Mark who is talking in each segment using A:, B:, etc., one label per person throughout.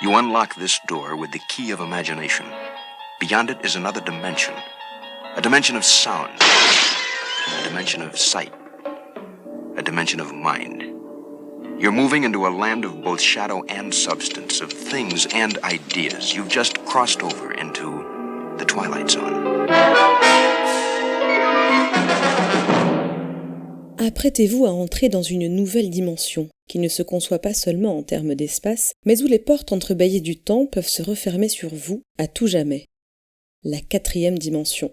A: You unlock this door with the key of imagination. Beyond it is another dimension. A dimension of sound. A dimension of sight. A dimension of mind. You're moving into a land of both shadow and substance, of things and ideas. You've just crossed over into the Twilight Zone.
B: Apprêtez-vous à entrer dans une nouvelle dimension, qui ne se conçoit pas seulement en termes d'espace, mais où les portes entrebâillées du temps peuvent se refermer sur vous à tout jamais. La 4e dimension.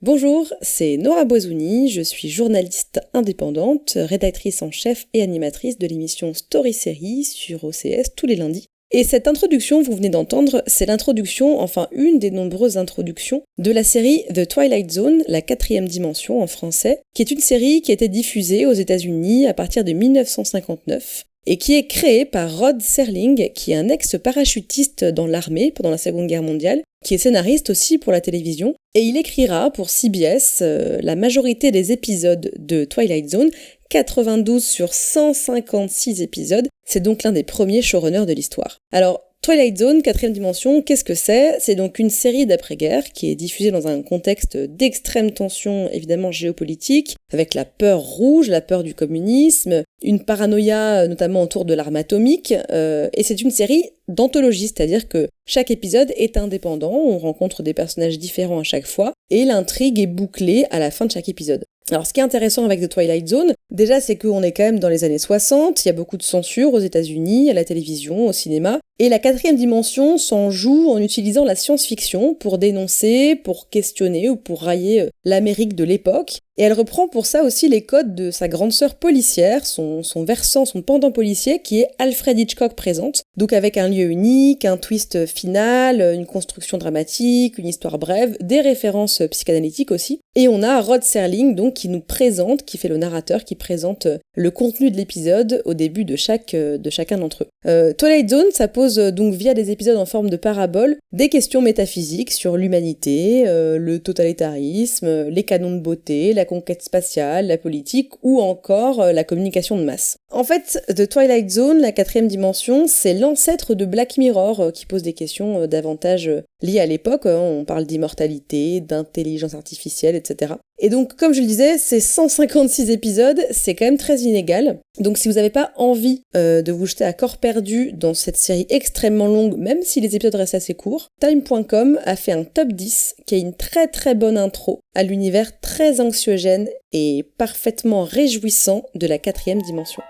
B: Bonjour, c'est Nora Boisouni, je suis journaliste indépendante, rédactrice en chef et animatrice de l'émission Story Series sur OCS tous les lundis. Et cette introduction, vous venez d'entendre, c'est l'introduction, enfin une des nombreuses introductions, de la série The Twilight Zone, la 4e dimension en français, qui est une série qui a été diffusée aux États-Unis à partir de 1959, et qui est créée par Rod Serling, qui est un ex-parachutiste dans l'armée pendant la Seconde Guerre mondiale, qui est scénariste aussi pour la télévision, et il écrira pour CBS la majorité des épisodes de Twilight Zone, 92 sur 156 épisodes, c'est donc l'un des premiers showrunners de l'histoire. Alors, Twilight Zone, 4e dimension, qu'est-ce que c'est ? C'est donc une série d'après-guerre qui est diffusée dans un contexte d'extrême tension, évidemment géopolitique, avec la peur rouge, la peur du communisme, une paranoïa notamment autour de l'arme atomique, et c'est une série d'anthologie, c'est-à-dire que chaque épisode est indépendant, on rencontre des personnages différents à chaque fois, et l'intrigue est bouclée à la fin de chaque épisode. Alors ce qui est intéressant avec The Twilight Zone, déjà c'est qu'on est quand même dans les années 60, il y a beaucoup de censure aux États-Unis, à la télévision, au cinéma, et la 4e dimension s'en joue en utilisant la science-fiction pour dénoncer, pour questionner ou pour railler l'Amérique de l'époque. Et elle reprend pour ça aussi les codes de sa grande sœur policière, son versant, son pendant policier, qui est Alfred Hitchcock présente. Donc avec un lieu unique, un twist final, une construction dramatique, une histoire brève, des références psychanalytiques aussi. Et on a Rod Serling, donc, qui nous présente, qui fait le narrateur, qui présente le contenu de l'épisode au début de chacun d'entre eux. Twilight Zone, ça pose donc via des épisodes en forme de parabole des questions métaphysiques sur l'humanité, le totalitarisme, les canons de beauté, la conquête spatiale, la politique ou encore la communication de masse. En fait, The Twilight Zone, la 4e dimension, c'est l'ancêtre de Black Mirror qui pose des questions davantage liées à l'époque. On parle d'immortalité, d'intelligence artificielle, etc. Et donc, comme je le disais, ces 156 épisodes, c'est quand même très inégal. Donc si vous n'avez pas envie de vous jeter à corps perdu dans cette série extrêmement longue, même si les épisodes restent assez courts, Time.com a fait un top 10 qui a une très très bonne intro à l'univers très anxiogène et parfaitement réjouissant de la 4e dimension.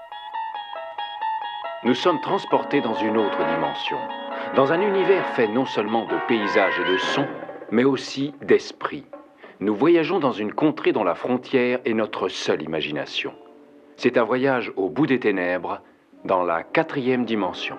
C: Nous sommes transportés dans une autre dimension, dans un univers fait non seulement de paysages et de sons, mais aussi d'esprit. Nous voyageons dans une contrée dont la frontière est notre seule imagination. C'est un voyage au bout des ténèbres, dans la 4e dimension.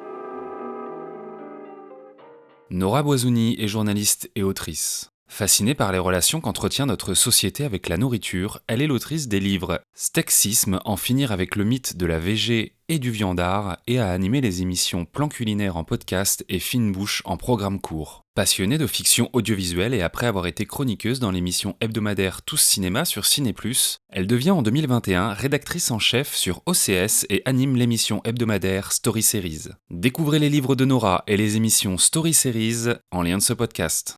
D: Nora Boisouni est journaliste et autrice. Fascinée par les relations qu'entretient notre société avec la nourriture, elle est l'autrice des livres Stexisme, en finir avec le mythe de la VG et du viandard, et a animé les émissions Plan culinaire en podcast et Fine bouche en programme court. Passionnée de fiction audiovisuelle et après avoir été chroniqueuse dans l'émission hebdomadaire Tous Cinéma sur Ciné+, elle devient en 2021 rédactrice en chef sur OCS et anime l'émission hebdomadaire Story Series. Découvrez les livres de Nora et les émissions Story Series en lien de ce podcast.